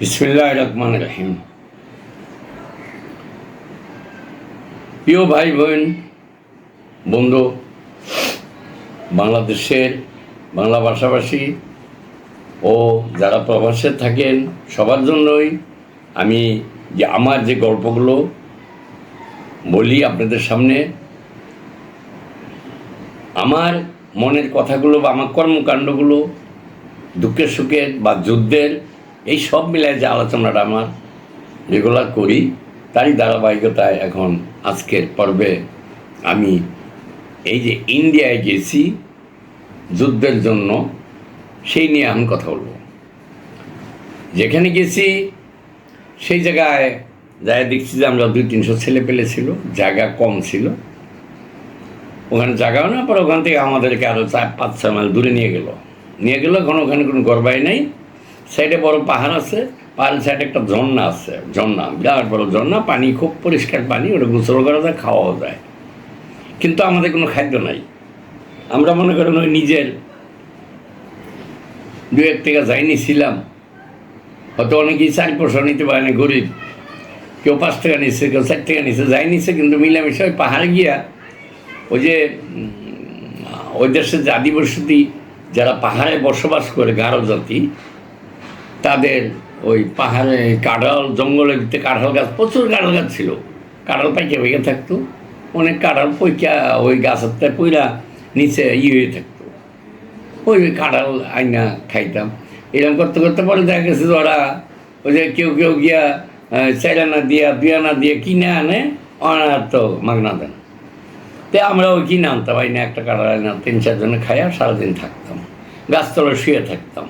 বিসমিল্লাহির রহমানির রহিম। প্রিয় ভাই বোন, বন্ধু, বাংলাদেশের বাংলা ভাষাভাষী ও যারা প্রবাসে থাকেন সবার জন্যই আমি আমার যে গল্পগুলো বলি আপনাদের সামনে, আমার মনের কথাগুলো বা আমার কর্মকাণ্ডগুলো, দুঃখের সুখের বা যুদ্ধের, এই সব মিলায় যে আলোচনাটা আমার রেগুলার করি, তারই ধারাবাহিকতায় এখন আজকের পর্বে আমি এই যে ইন্ডিয়ায় গেছি যুদ্ধের জন্য, সেই নিয়ে এখন কথা বলব। যেখানে গেছি সেই জায়গায় যাই দেখছি যে আমরা 200-300 ছেলে পেলে ছিল, জায়গা কম ছিল, ওখানে জায়গাও না, পরে ওখান থেকে আমাদেরকে আরও 4-5-6 মাইল দূরে নিয়ে গেল। এখন ওখানে কোনো গড়বাই নেই, সাইডে বড় পাহাড় আছে, পাহাড়ের সাইডে একটা ঝর্ণা আছে, বিরাট বড় ঝর্ণা, পানি খুব পরিষ্কার পানি, ওটা গোসল করা যায়, খাওয়াও যায়। কিন্তু আমাদের কোনো খাদ্য নাই। আমরা মনে করেন ওই নিজের 2-1 টাকা যাই নিয়েছিলাম, হয়তো অনেকেই 4 পয়সা নিতে পারে না, গরিব, কেউ 5 টাকা নিচ্ছে, কেউ 4 টাকা নিচ্ছে, যাই নিচ্ছে। কিন্তু মিলামিশা ওই পাহাড়ে গিয়া ওই যে ওই দেশের যে আদিবাসী যারা পাহাড়ে বসবাস করে, গারো জাতি, তাদের ওই পাহাড়ে কাঁঠাল, জঙ্গলের ভিতরে কাঁঠাল গাছ, প্রচুর কাঁঠাল গাছ ছিল, কাঁঠাল পাইকে ভেঙে থাকতো, অনেক কাঁঠাল পইকা ওই গাছের পইরা নিচে হয়ে থাকতো, ওই কাঁঠাল আইনা খাইতাম। এরকম করতে করতে পরে দেখা গেছে যে ওরা ওই যে কেউ কেউ গিয়া 4 আনা দিয়া 2 আনা দিয়ে কিনে আনে, অনার তো মাগনা দেন। তো আমরা ওই কিনে আনতাম, আইনা একটা কাঁঠাল আইনা 3-4 জনে খাইয়া সারাদিন থাকতাম, গাছতলায় শুয়ে থাকতাম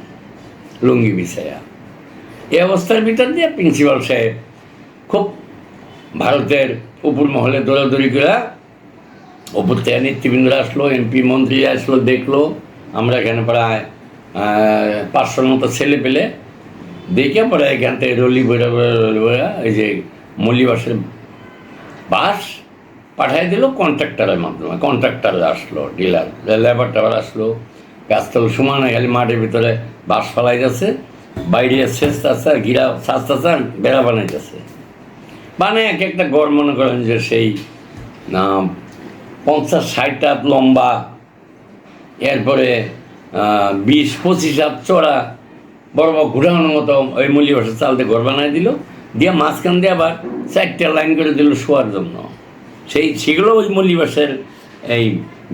লুঙ্গি বিছাইয়া। এই অবস্থার ভিতর দিয়ে প্রিন্সিপাল সাহেব খুব ভারতের উপর মহলে দৌড়াদৌড়ি করে ওপর থেকে নেতৃবৃন্দরা আসলো, এমপি মন্ত্রী আসলো, দেখলো আমরা এখানে প্রায় 500-র মতো ছেলে পেলে, দেখে পরে এখান থেকে রলি বইরা এই যে মল্লিবাসের বাস পাঠাই দিল কন্ট্রাক্টারের মাধ্যমে। কন্ট্রাক্টার আসলো, ডিলার লেবার টাবার আসলো, গাছতল সমান হয়ে গেলে মাঠের ভিতরে বাস ফেলাই যাচ্ছে, বাইরে শেষতেছে আর ঘিরা সাজতেছে আর বেড়া বানাইতেছে। মানে এক একটা গড় মনে করেন যে সেই 50-60 হাত লম্বা, এরপরে 20-25 হাত চড়া, বড় বড় ঘুরানোর মতো ওই মল্লিবাসের চালতে ঘর বানাই দিল, দিয়ে মাঝখান দিয়ে আবার 4টা লাইন করে দিল শোয়ার জন্য। সেগুলো ওই মল্লিবাসের এই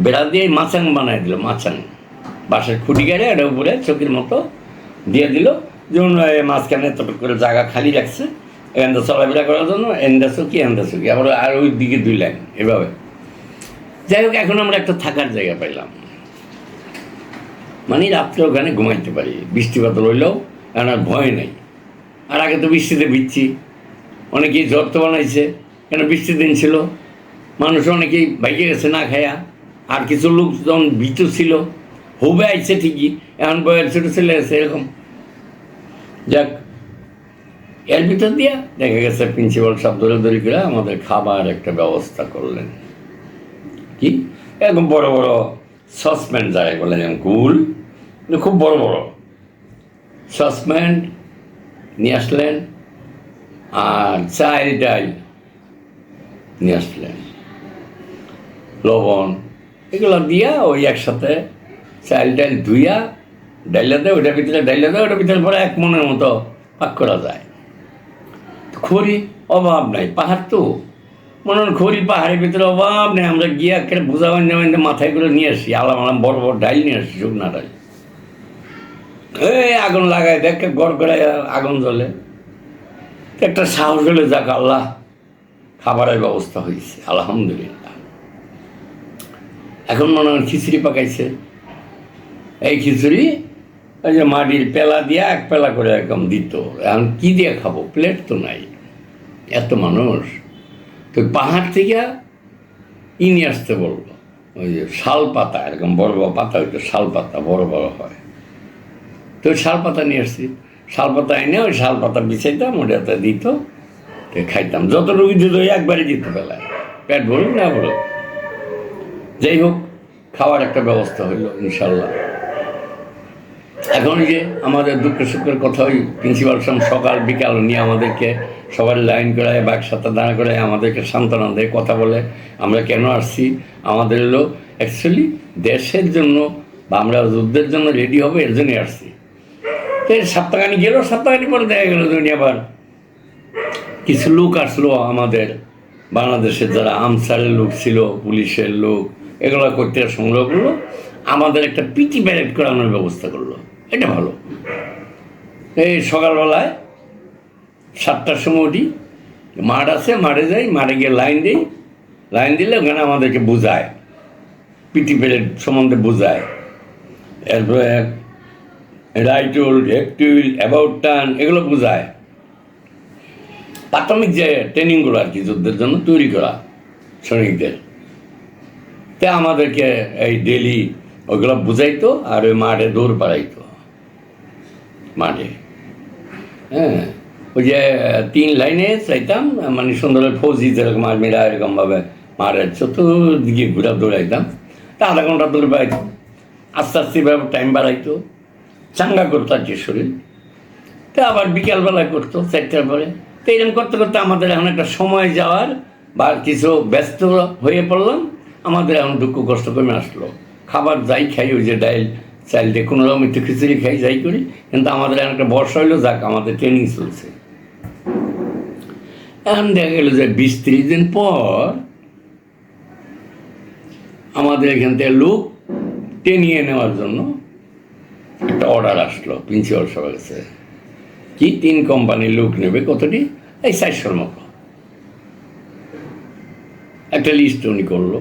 বেড়া দিয়ে মাচাং বানাই দিল, মাচাং বাঁশের খুঁটি গাড়ে এটা উপরে চোখের মতো দিয়ে দিল, যেমন মাঝখানে এতটুকু করে জায়গা খালি রাখছে এখানটা চলাফেরা করার জন্য, এন্দা চকি আবার আর ওই দিকে 2 লাইন এভাবে। যাই হোক, এখন আমরা একটা থাকার জায়গা পাইলাম, মানে রাত্রে ওখানে ঘুমাইতে পারি, বৃষ্টিপাত রইলেও এখন আর ভয় নেই। আর আগে তো বৃষ্টিতে ভিজছি, অনেকেই জ্বর তো বানাইছে, কেন বৃষ্টির দিন ছিল, মানুষ অনেকেই ভাইকে গেছে না খায়া। আর কিছু লোকজন ভীতু ছিল, হুবে আইছে ঠিকই, এখন বয়ের ছোটো ছেলে আছে এরকম। যাক, এর ভিতর দিয়া দেখা গেছে প্রিন্সিপাল সব দৌড়াদৌড়ি করে আমাদের খাবার একটা ব্যবস্থা করলেন। কি এরকম বড় বড় সসপ্যান যায় বলে, যেমন গুল, খুব বড় বড় সসপ্যান নিয়ে আসলেন, আর চাল ডাল নিয়ে আসলেন, লবণ, এগুলো দিয়া ওই একসাথে চাল ডাল ধুইয়া ডাইলা দেয়, ওটার ভিতরে ডাইলা দেয়, ওটার ভিতরে পরে 1 মনের মতো পাক করা যায়। খড়ি অভাব নাই, পাহাড় তো মনে হয় খড়ি পাহাড়ের ভিতরে অভাব নেই। আমরা গিয়ে একটা বোঝা বান্ধে মাথায় করে নিয়ে আসি, আলাম বড় বড় ডাইল নিয়ে আসি, শুকনা ডাইল, এই আগুন লাগাই দেখ, গড় করে আগুন জ্বলে, একটা সাহস হলে যাক আল্লাহ খাবারের ব্যবস্থা হয়েছে, আলহামদুলিল্লাহ। এখন মনে হয় খিচুড়ি পাকাইছে, এই খিচুড়ি ওই যে মাটির পেলা দিয়ে 1 পেলা করে একদম দিত। এখন কী দিয়ে খাবো, প্লেট তো নাই, এত মানুষ। তো পাহাড় থেকে নিয়ে আসতে বলবো, ওই যে শাল পাতা, এরকম বড় বড় পাতা, ওই তো শাল পাতা বড় বড় হয়, তো শাল পাতা নিয়ে আসছি। শাল পাতা এনে ওই শাল পাতা বিছাইতাম, ওটাতে দিত, তো খাইতাম। যত রুগী দিত ওই একবারে দিত বেলায়, পেট ভরুক না ভরুক। যাই হোক, খাওয়ার একটা ব্যবস্থা হইল ইনশাল্লাহ। এখন যে আমাদের দুঃখ সুখের কথা ওই প্রিন্সিপাল সাহেব সকাল বিকাল নিয়ে আমাদেরকে সবার লাইন করায় বা একসাথে দাঁড়া করে আমাদেরকে সান্ত্বনা দেয়, কথা বলে আমরা কেন আসছি, আমাদের লোক অ্যাকচুয়ালি দেশের জন্য বা আমরা যুদ্ধের জন্য রেডি হবে এর জন্যই আসছি। তো সপ্তাহখানি গেল, সপ্তাহখানি পরে দেখা গেল উনি আবার কিছু লোক আসলো আমাদের বাংলাদেশের যারা আমসারের লোক ছিল, পুলিশের লোক, এগুলো করতে সংগ্রহ করলো, আমাদের একটা পিটি প্যারেড করানোর ব্যবস্থা করলো। এটা ভালো। এই সকালবেলায় 7টার সময় উঠি, মাঠ আছে, মাঠে যাই, মাঠে গিয়ে লাইন দিই, লাইন দিলে ওখানে আমাদেরকে বোঝায়, পিটি প্যারেড সম্বন্ধে বোঝায়, এরপরে right will, left will, about turn, এগুলো বোঝায়। প্রাথমিক যে ট্রেনিংগুলো আর কি যুদ্ধের জন্য তৈরি করা সৈনিকদের, তা আমাদেরকে এই ডেলি ওইগুলো বুঝাইতো আর ওই মাঠে দৌড় পাড়াইতো মাঠে। হ্যাঁ, ওই যে 3 লাইনে চাইতাম, মানে সুন্দর ফৌজি যেরকম আর্মিরা এরকমভাবে মাঠের চতুর্দিকে ঘুরা দৌড়াইতাম, তা আধা ঘন্টা দৌড় পাইতাম। আস্তে আস্তে টাইম বাড়াইতো, চাঙ্গা করতো আর কি শরীর। তা আবার বিকালবেলা করতো 4টার পরে। তো এরকম করতে করতে আমাদের এখন একটা সময় যাওয়ার বা কিছু ব্যস্ত হয়ে পড়লাম, আমাদের এখন দুঃখ কষ্ট কমে আসলো। খাবার যাই খাই, ওই যে ডাইল চাইল দিয়ে কোনো রকম একটু খিচুড়ি খাই, যাই করি, কিন্তু আমাদের এখন একটা বর্ষা হইলো, যাক আমাদের ট্রেনিং চলছে। এখন দেখা গেল যে 20-30 দিন পর আমাদের এখান থেকে লোক টেনিয়ে নেওয়ার জন্য একটা অর্ডার আসলো প্রিন্সিপাল সাহেবের কাছে, কি 3 কোম্পানির লোক নেবে, কতটি, এই 400-র মতো। একটা লিস্ট উনি করলো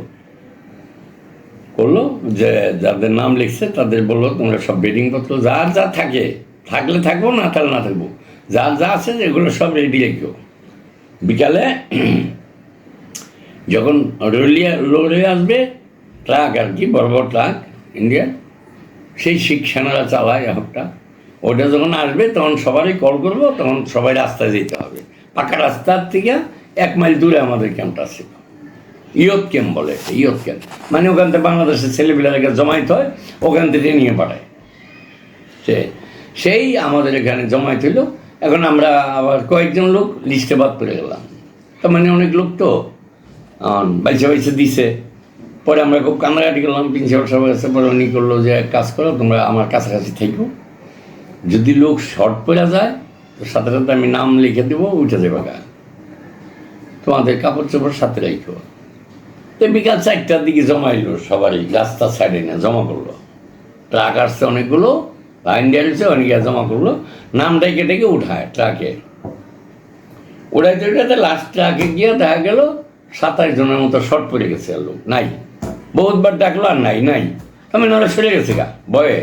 যে যাদের নাম লিখছে তাদের বললো তোমরা সব বেডিংপত্র যার যা থাকে, থাকলে থাকবো, না থাকলে না থাকবো, যার যা আছে এগুলো সব রেডি রেখো। বিকালে যখন লড়ে আসবে ট্রাক আর কি, বড় বড় ট্রাক ইন্ডিয়া, সেই শিখ সেনারা চালায় একটা, ওটা যখন আসবে তখন সবারই কল করবো, তখন সবাই রাস্তায় যেতে হবে। পাকা রাস্তার থেকে 1 মাইল দূরে আমাদের ক্যাম্পটা ছিল, ইয়ত ক্যাম্প বলে, ইয়ত ক্যাম্প মানে ওখান থেকে বাংলাদেশের ছেলেপিলাকে জমায়েত হয়, ওখান থেকে নিয়ে পাঠায়। সেই আমাদের এখানে জমায়েত হইল। এখন আমরা আবার কয়েকজন লোক লিস্টে বাদ করে গেলাম, তার মানে অনেক লোক তো বাইসে বাইসে দিছে। পরে আমরা খুব কান্নাকাটি করলাম প্রিন্সিপাল সাহেবের কাছে। পরে উনি করলো যে এক কাজ করো, তোমরা আমার কাছাকাছি থেকো, যদি লোক শর্ট পড়ে যায় তো সাথে সাথে আমি নাম লিখে দেবো, উঠে দেবো গা, তোমাদের কাপড় চোপড় সাথে রাখো। তো বিকাল 4টার দিকে জমাইলো, সবারই রাস্তার সাইডে না জমা করলো, ট্রাক আসছে অনেকগুলো, লাইন দিয়ে আসছে, অনেকে জমা করলো, নাম ডেকে ডেকে উঠায় ট্রাকে, উঠাইতে উঠাতে লাস্ট ট্রাকে গিয়ে দেখা গেল 27 জনের মতো শর্ট পড়ে গেছে, আর লোক নাই। বহুতবার ডাকলো আর নাই নাই, আমি ওরা সরে গেছে গা ভয়ে।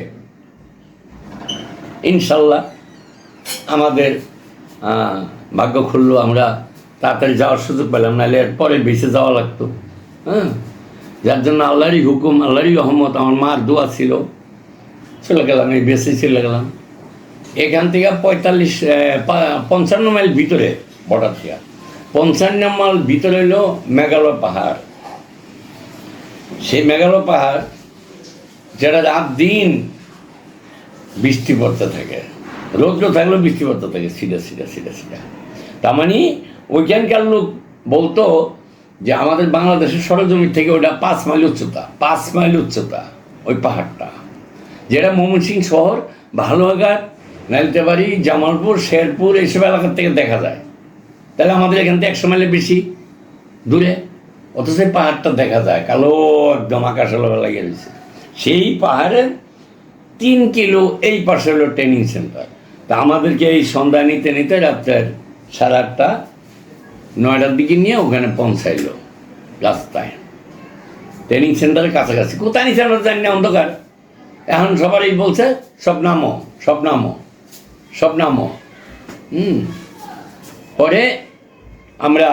ইনশাল্লাহ আমাদের ভাগ্য খুললো, আমরা তাড়াতাড়ি যাওয়ার সুযোগ পেলাম, নাহলে এর পরে বেঁচে যাওয়া লাগতো। হ্যাঁ, যার জন্য আল্লাহরই হুকুম, আল্লাহরই রহমত, আমার মার দোয়া ছিল, চলে গেলাম, এই বেঁচে চলে গেলাম। এখান থেকে 55 মাইল ভিতরে, বর্ডার থেকে 55 মাইল ভিতরে হলো মেঘালয় পাহাড়। সেই মেঘালয় পাহাড় যেটা রাত দিন বৃষ্টি পড়তে থাকে, রৌদ্র থাকলেও বৃষ্টি পড়তে থাকে, সিধা সিধা সিধা সিধা। তার মানে ওইখানকার লোক বলতো যে আমাদের বাংলাদেশের সরজমির থেকে ওটা 5 মাইল উচ্চতা, 5 মাইল উচ্চতা ওই পাহাড়টা, যেটা ময়মনসিংহ শহর, ভালুয়াঘাট, নাইলতাবাড়ি, জামালপুর, শেরপুর এইসব এলাকার থেকে দেখা যায়। তাহলে আমাদের এখান থেকে 100 মাইলের বেশি দূরে, অথচ সেই পাহাড়টা দেখা যায়, কালো একদম আকাশ লাগিয়ে রয়েছে। সেই পাহাড়ের 3 কিলো এই পাশে হলো ট্রেনিং সেন্টার। তা আমাদেরকে এই সন্ধ্যা নিতে নিতে রাত্রের 8:30 9টার দিকে নিয়ে ওখানে পৌঁছাইলো রাস্তায়, ট্রেনিং সেন্টারের কাছাকাছি। কোথায় নিচে আমরা জানি না, অন্ধকার। এখন সবারই বলছে সব নামো, সব নামো, সব নামো। পরে আমরা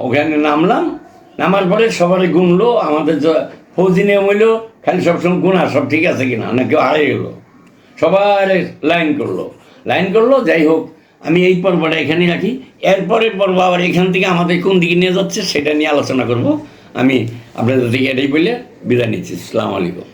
ওখানে নামলাম, নামার পরে সবারই গুনলো, আমাদের ফৌজি নিয়ম হইলো খালি সবসময় গুণা সব ঠিক আছে কিনা, না কেউ হারিয়ে গেলো, সবার লাইন করলো। যাই হোক, আমি এই পর্বটা এখানে রাখি, এরপরের পর্ব আবার এখান থেকে আমাদের কোন দিকে নিয়ে যাচ্ছে সেটা নিয়ে আলোচনা করব। আমি আপনাদের থেকে এটাই বলে বিদায় নিচ্ছি। আসসালামু আলাইকুম।